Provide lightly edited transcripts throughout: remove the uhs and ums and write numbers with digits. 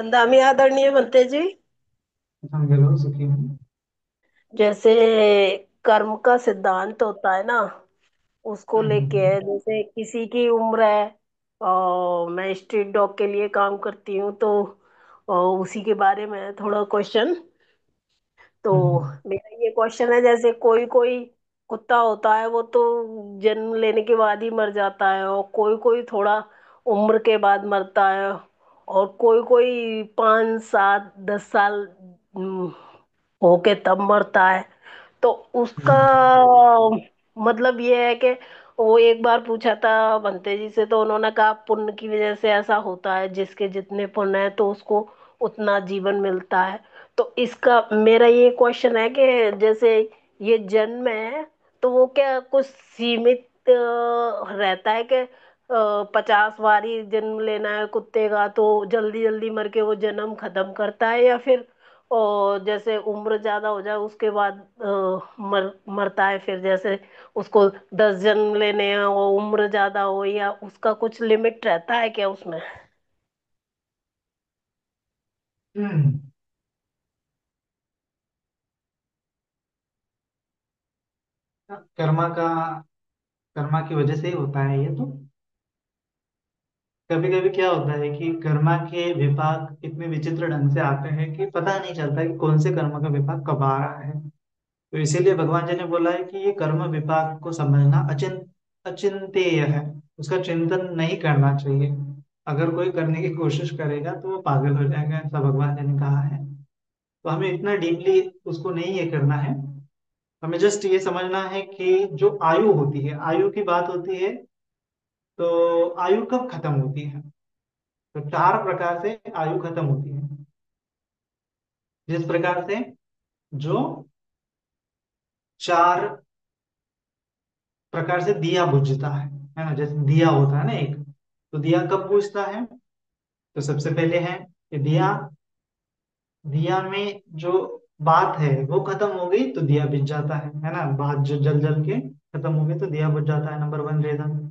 बंदामी आदरणीय बनते जी। समझ सुखी हूँ। जैसे कर्म का सिद्धांत होता है ना, उसको लेके हम्म। है। जैसे किसी की उम्र है और मैं स्ट्रीट डॉग के लिए काम करती हूँ, तो उसी के बारे में है थोड़ा क्वेश्चन। तो हम्म। मेरा ये क्वेश्चन है, जैसे कोई कोई कुत्ता होता है वो तो जन्म लेने के बाद ही मर जाता है, और कोई कोई थोड़ा उम्र के बाद मरता है, और कोई कोई 5 7 10 साल होके तब मरता है। तो उसका हम्म। मतलब ये है कि वो एक बार पूछा था बंते जी से, तो उन्होंने कहा पुण्य की वजह से ऐसा होता है, जिसके जितने पुण्य है तो उसको उतना जीवन मिलता है। तो इसका मेरा ये क्वेश्चन है कि जैसे ये जन्म है, तो वो क्या कुछ सीमित रहता है कि 50 बार ही जन्म लेना है कुत्ते का, तो जल्दी जल्दी मर के वो जन्म खत्म करता है, या फिर और जैसे उम्र ज्यादा हो जाए उसके बाद मरता है, फिर जैसे उसको 10 जन्म लेने हैं और उम्र ज्यादा हो, या उसका कुछ लिमिट रहता है क्या उसमें? हम्म। कर्मा का कर्मा की वजह से ही होता है ये तो। कभी कभी क्या होता है कि कर्मा के विपाक इतने विचित्र ढंग से आते हैं कि पता नहीं चलता कि कौन से कर्म का विपाक कब आ रहा है। तो इसीलिए भगवान जी ने बोला है कि ये कर्म विपाक को समझना अचिंत्य है। उसका चिंतन नहीं करना चाहिए। अगर कोई करने की कोशिश करेगा तो वो पागल हो जाएगा, ऐसा भगवान जी ने कहा है। तो हमें इतना डीपली उसको नहीं ये करना है। हमें जस्ट ये समझना है कि जो आयु होती है, आयु की बात होती है, तो आयु कब खत्म होती है। तो चार प्रकार से आयु खत्म होती है। जिस प्रकार से जो चार प्रकार से दिया बुझता है ना। जैसे दिया होता है ना एक, तो दिया कब बुझता है। तो सबसे पहले है कि दिया दिया में जो बात है वो खत्म हो गई तो दिया बुझ जाता है ना। बात जो जल जल के खत्म हो गई तो दिया बुझ जाता है, number one reason.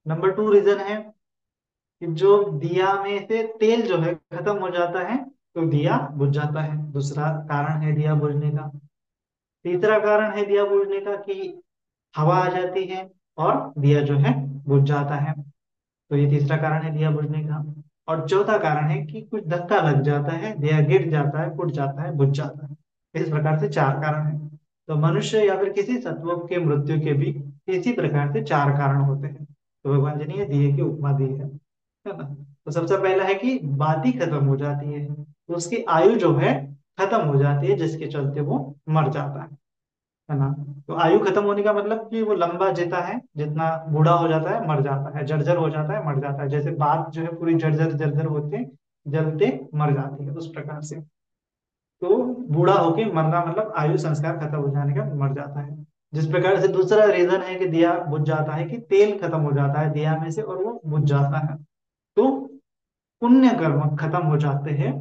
Number two reason है कि जो दिया में से तेल जो है खत्म हो जाता है तो दिया बुझ जाता है, दूसरा कारण है दिया बुझने का। तीसरा कारण है दिया बुझने का कि हवा आ जाती है और दिया जो है बुझ जाता है। तो ये तीसरा कारण है दिया बुझने का। और चौथा कारण है कि कुछ धक्का लग जाता है, दिया गिर जाता है, फूट जाता है, बुझ जाता है। इस प्रकार से चार कारण है। तो मनुष्य या फिर किसी सत्व के मृत्यु के भी इसी प्रकार से चार कारण होते हैं। तो भगवान जी ने ये दिए की उपमा दी है ना। तो सबसे पहला है कि बात ही खत्म हो जाती है, तो उसकी आयु जो है खत्म हो जाती है, जिसके चलते वो मर जाता है ना। तो आयु खत्म होने का मतलब कि वो लंबा जीता है, जितना बूढ़ा हो जाता है मर जाता है, जर्जर हो जाता है मर जाता है। जैसे बात जो है पूरी जर्जर जर्जर होते जलते मर जाती है, उस प्रकार से। तो बूढ़ा होके मरना मतलब आयु संस्कार खत्म हो जाने का मर जाता है। जिस प्रकार से दूसरा रीजन है कि दिया बुझ जाता है, कि तेल खत्म हो जाता है दिया में से और वो बुझ जाता है। तो पुण्य कर्म खत्म हो जाते हैं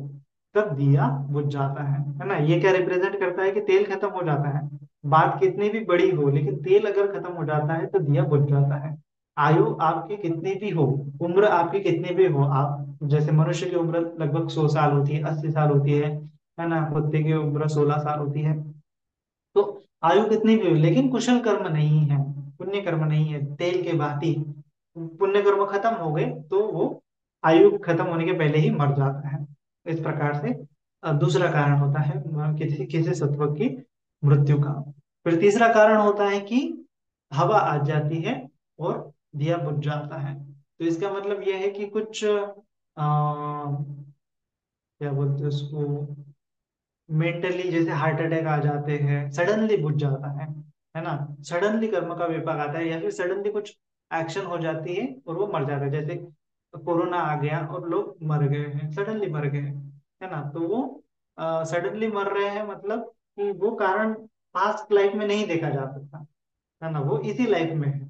तब दिया बुझ जाता है ना। ये क्या रिप्रेजेंट करता है कि तेल खत्म हो जाता है। बात कितनी भी बड़ी हो लेकिन तेल अगर खत्म हो जाता है तो दिया बुझ जाता है। आयु आपकी कितनी भी हो, उम्र आपकी कितनी भी हो, आप जैसे मनुष्य की उम्र लगभग 100 साल होती है, 80 साल होती है ना। कुत्ते की उम्र 16 साल होती है। तो आयु कितनी भी हो लेकिन कुशल कर्म नहीं है, पुण्य कर्म नहीं है, तेल के भांति पुण्य कर्म खत्म हो गए तो वो आयु खत्म होने के पहले ही मर जाता है। इस प्रकार से दूसरा कारण होता है किसी किसी सत्व की मृत्यु का। फिर तीसरा कारण होता है कि हवा आ जाती है और दिया बुझ जाता है। तो इसका मतलब यह है कि कुछ क्या बोलते हैं उसको, मेंटली जैसे हार्ट अटैक आ जाते हैं, सडनली बुझ जाता है ना। सडनली कर्म का विपाक आता है या फिर सडनली कुछ एक्शन हो जाती है और वो मर जाता है। जैसे कोरोना आ गया और लोग मर गए हैं, सडनली मर गए है ना। तो वो सडनली मर रहे हैं मतलब कि वो कारण पास्ट लाइफ में नहीं देखा जा सकता है ना। वो इसी लाइफ में है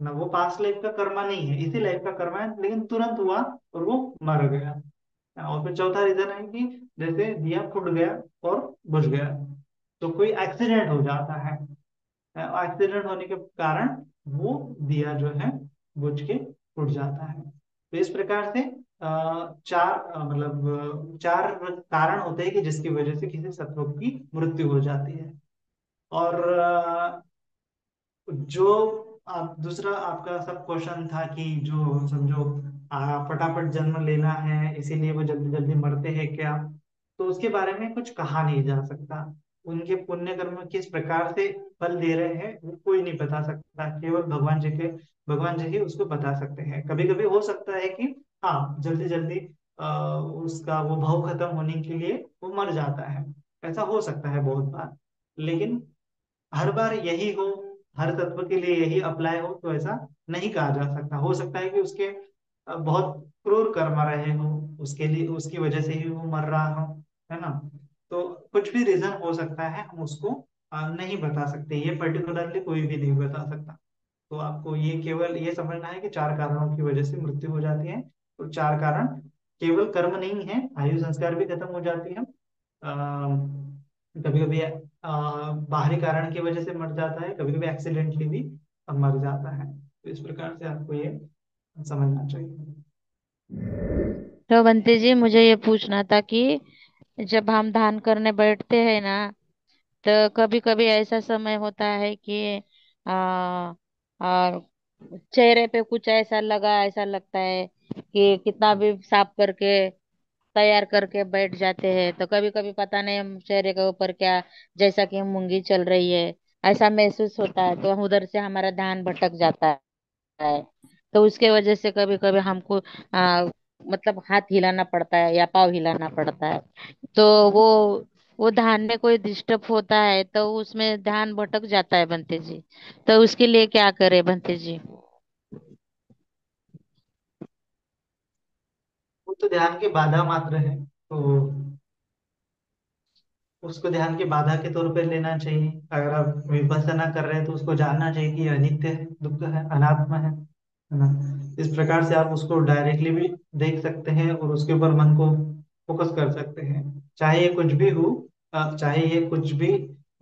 ना। वो पास्ट लाइफ का कर्मा नहीं है, इसी लाइफ का कर्मा है, लेकिन तुरंत हुआ और वो मर गया। और फिर चौथा रीजन है कि जैसे दिया फूट गया और बुझ गया, तो कोई एक्सीडेंट हो जाता है। एक्सीडेंट होने के कारण वो दिया जो है बुझ के फूट जाता है। तो इस प्रकार से चार चार कारण होते हैं कि जिसकी वजह से किसी सत्व की मृत्यु हो जाती है। और जो आप दूसरा आपका सब क्वेश्चन था कि जो समझो फटाफट जन्म लेना है इसीलिए वो जल्दी जल्दी मरते हैं क्या, तो उसके बारे में कुछ कहा नहीं जा सकता। उनके पुण्य कर्म किस प्रकार से फल दे रहे हैं वो कोई नहीं बता सकता, केवल भगवान जी ही उसको बता सकते हैं। कभी कभी हो सकता है कि हाँ जल्दी जल्दी उसका वो भाव खत्म होने के लिए वो मर जाता है, ऐसा हो सकता है बहुत बार। लेकिन हर बार यही हो, हर तत्व के लिए यही अप्लाई हो तो ऐसा नहीं कहा जा सकता। हो सकता है कि उसके बहुत क्रूर कर्म रहे हो, उसके लिए उसकी वजह से ही वो मर रहा हो, है ना। तो कुछ भी रीजन हो सकता है, हम उसको नहीं बता सकते, ये पर्टिकुलरली कोई भी नहीं बता सकता। तो आपको ये केवल ये समझना है कि चार कारणों की वजह से मृत्यु हो जाती है। तो चार कारण केवल कर्म नहीं है, आयु संस्कार भी खत्म हो जाती है। कभी कभी बाहरी कारण की वजह से मर जाता है, कभी कभी एक्सीडेंटली भी मर जाता है। तो इस प्रकार से आपको ये समझना चाहिए। तो बंटी जी, मुझे ये पूछना था कि जब हम ध्यान करने बैठते हैं ना, तो कभी कभी ऐसा समय होता है कि आ, और चेहरे पे कुछ ऐसा लगा, ऐसा लगता है कि कितना भी साफ करके तैयार करके बैठ जाते हैं, तो कभी कभी पता नहीं हम चेहरे के ऊपर क्या, जैसा कि मूंगी चल रही है, ऐसा महसूस होता है, तो उधर से हमारा ध्यान भटक जाता है। तो उसके वजह से कभी कभी हमको मतलब हाथ हिलाना पड़ता है या पाँव हिलाना पड़ता है। तो वो ध्यान में कोई डिस्टर्ब होता है तो उसमें ध्यान भटक जाता है बंते जी। तो उसके लिए क्या करे बंते जी? वो तो ध्यान की बाधा मात्र है, तो उसको ध्यान की बाधा के तौर पे लेना चाहिए। अगर आप विपස්සना कर रहे हैं तो उसको जानना चाहिए कि यह अनित्य है, दुख है, अनात्मा है ना। इस प्रकार से आप उसको डायरेक्टली भी देख सकते हैं और उसके ऊपर मन को फोकस कर सकते हैं। चाहे ये कुछ भी हो, चाहे ये कुछ भी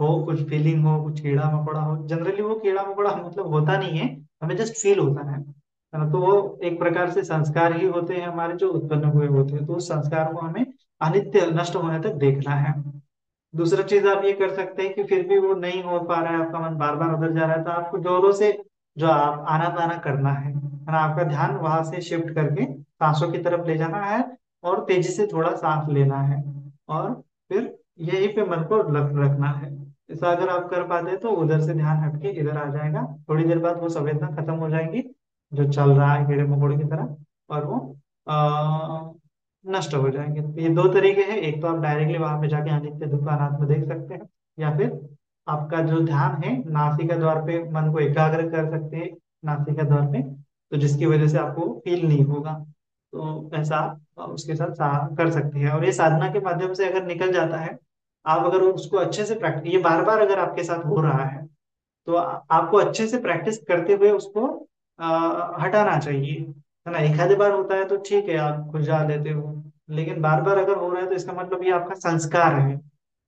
हो, कुछ फीलिंग हो, कुछ कीड़ा मकोड़ा हो। जनरली वो कीड़ा मकोड़ा मतलब होता नहीं है, हमें जस्ट फील होता है ना। तो वो एक प्रकार से संस्कार ही होते हैं हमारे जो उत्पन्न हुए होते हैं, तो उस संस्कार को हमें अनित्य नष्ट होने तक देखना है। दूसरा चीज आप ये कर सकते हैं कि फिर भी वो नहीं हो पा रहा है, आपका मन बार बार उधर जा रहा है, तो आपको जोरों से जो आप आना पाना करना है ना, आपका ध्यान वहां से शिफ्ट करके सांसों की तरफ ले जाना है और तेजी से थोड़ा सांस लेना है। और फिर यहीं पे मन को रखना है। ऐसा अगर आप कर पाते हैं तो उधर से ध्यान हटके इधर आ जाएगा। थोड़ी देर बाद वो संवेदना खत्म हो जाएगी जो चल रहा है कीड़े मकोड़े की तरह, और वो नष्ट हो जाएंगे। तो ये दो तरीके हैं, एक तो आप डायरेक्टली वहां पे जाके अनित्य दुख अनात्म देख सकते हैं, या फिर आपका जो ध्यान है नासिका द्वार पे मन को एकाग्र कर सकते हैं, नासिका द्वार पे, तो जिसकी वजह से आपको फील नहीं होगा। तो ऐसा आप उसके साथ कर सकते हैं। और ये साधना के माध्यम से अगर निकल जाता है, आप अगर उसको अच्छे से प्रैक्टिस, ये बार बार अगर आपके साथ हो रहा है तो आपको अच्छे से प्रैक्टिस करते हुए उसको हटाना चाहिए, है ना। एक आधे बार होता है तो ठीक है, आप खुजा लेते हो, लेकिन बार बार अगर हो रहा है तो इसका मतलब ये आपका संस्कार है।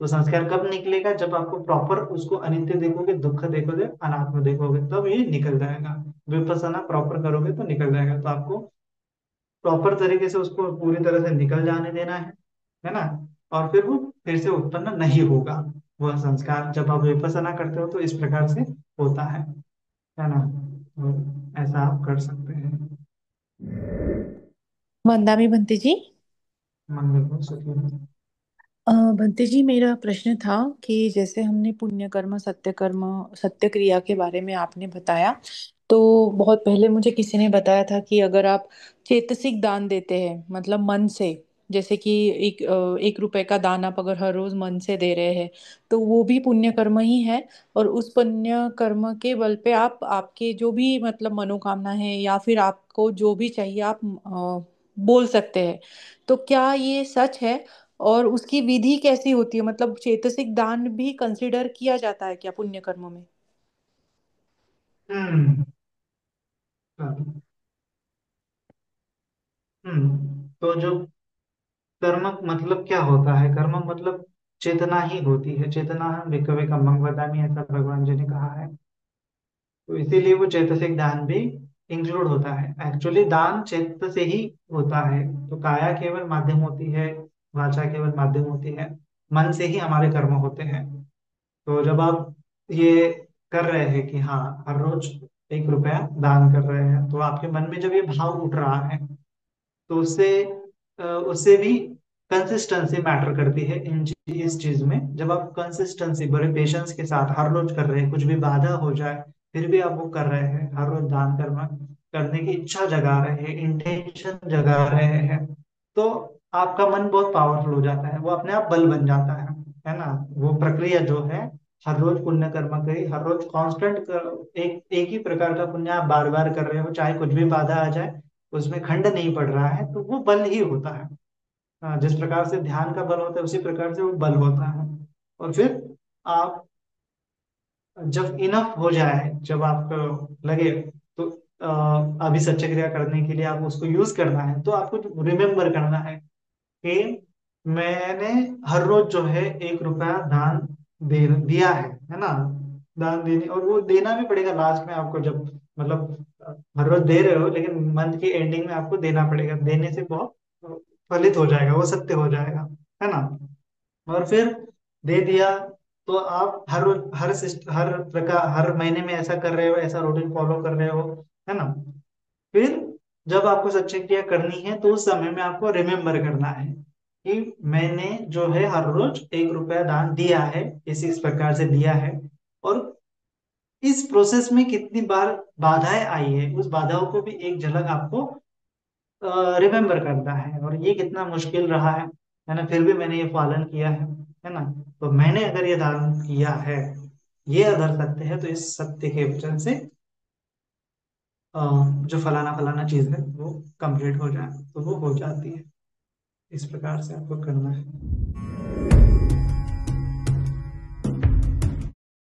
तो संस्कार कब निकलेगा, जब आपको प्रॉपर उसको अनित्य देखोगे, दुख देखोगे, अनात्म देखोगे, तब ये निकल जाएगा। विपස්සना प्रॉपर करोगे तो निकल जाएगा। तो आपको प्रॉपर तरीके से उसको पूरी तरह से निकल जाने देना है ना। और फिर वो फिर से उत्पन्न नहीं होगा। वह संस्कार जब आप विपස්සना करते हो तो इस प्रकार से होता है ना। तो ऐसा आप कर सकते हैं। वंदामी बंती जी। मंगल हो सुखी हो। बंती जी, मेरा प्रश्न था कि जैसे हमने पुण्य कर्म, सत्य कर्म, सत्य क्रिया के बारे में आपने बताया, तो बहुत पहले मुझे किसी ने बताया था कि अगर आप चेतसिक दान देते हैं, मतलब मन से, जैसे कि एक रुपए का दान आप अगर हर रोज मन से दे रहे हैं, तो वो भी पुण्य कर्म ही है। और उस पुण्य कर्म के बल पे आप आपके जो भी मतलब मनोकामना है या फिर आपको जो भी चाहिए आप बोल सकते हैं। तो क्या ये सच है? और उसकी विधि कैसी होती है? मतलब चेतसिक दान भी कंसिडर किया जाता है क्या पुण्य कर्म में? हम्म। तो जो कर्म मतलब क्या होता है, कर्म मतलब चेतना ही होती है। चेतना हम विकवे कम्मं वदामि, ऐसा भगवान जी ने कहा है। तो इसीलिए वो चैतसिक दान भी इंक्लूड होता है। एक्चुअली दान चित्त से ही होता है। तो काया केवल माध्यम होती है, वाचा केवल माध्यम होती है, मन से ही हमारे कर्म होते हैं। तो जब आप ये कर रहे हैं कि हाँ हर रोज 1 रुपया दान कर रहे हैं, तो आपके मन में जब ये भाव उठ रहा है, तो उससे भी कंसिस्टेंसी मैटर करती है इस चीज में। जब आप कंसिस्टेंसी बड़े पेशेंस के साथ हर रोज कर रहे हैं, कुछ भी बाधा हो जाए फिर भी आप वो कर रहे हैं, हर रोज दान करना करने की इच्छा जगा रहे हैं, इंटेंशन जगा रहे हैं, तो आपका मन बहुत पावरफुल हो जाता है, वो अपने आप बल बन जाता है ना। वो प्रक्रिया जो है, हर रोज पुण्य कर्म करी, हर रोज कांस्टेंट एक एक ही प्रकार का पुण्य आप बार बार कर रहे हो, चाहे कुछ भी बाधा आ जाए उसमें खंड नहीं पड़ रहा है, तो वो बल ही होता है। जिस प्रकार से ध्यान का बल होता है उसी प्रकार से वो बल होता है। और फिर आप जब इनफ हो जाए, जब आपको लगे, तो अभी सच्चा क्रिया करने के लिए आप उसको यूज करना है, तो आपको रिमेम्बर करना है कि मैंने हर रोज जो है 1 रुपया दान दिया है ना। दान देने, और वो देना भी पड़ेगा लास्ट में आपको, जब मतलब हर रोज दे रहे हो लेकिन मंथ की एंडिंग में आपको देना पड़ेगा। देने से बहुत फलित हो जाएगा, वो सत्य हो जाएगा, है ना। और फिर दे दिया, तो आप हर रोज हर प्रकार हर महीने में ऐसा कर रहे हो, ऐसा रूटीन फॉलो कर रहे हो, है ना। फिर जब आपको सच्ची क्रिया करनी है तो उस समय में आपको रिमेम्बर करना है कि मैंने जो है हर रोज 1 रुपया दान दिया है, इस प्रकार से दिया है। और इस प्रोसेस में कितनी बार बाधाएं आई है, उस बाधाओं को भी एक झलक आपको रिमेम्बर करना है, और ये कितना मुश्किल रहा है ना, फिर भी मैंने ये पालन किया है ना। तो मैंने अगर ये दान किया है, ये अगर सत्य है, तो इस सत्य के वचन से अ, जो फलाना फलाना चीज है वो कंप्लीट हो जाए, तो वो हो जाती है। इस प्रकार से आपको करना है।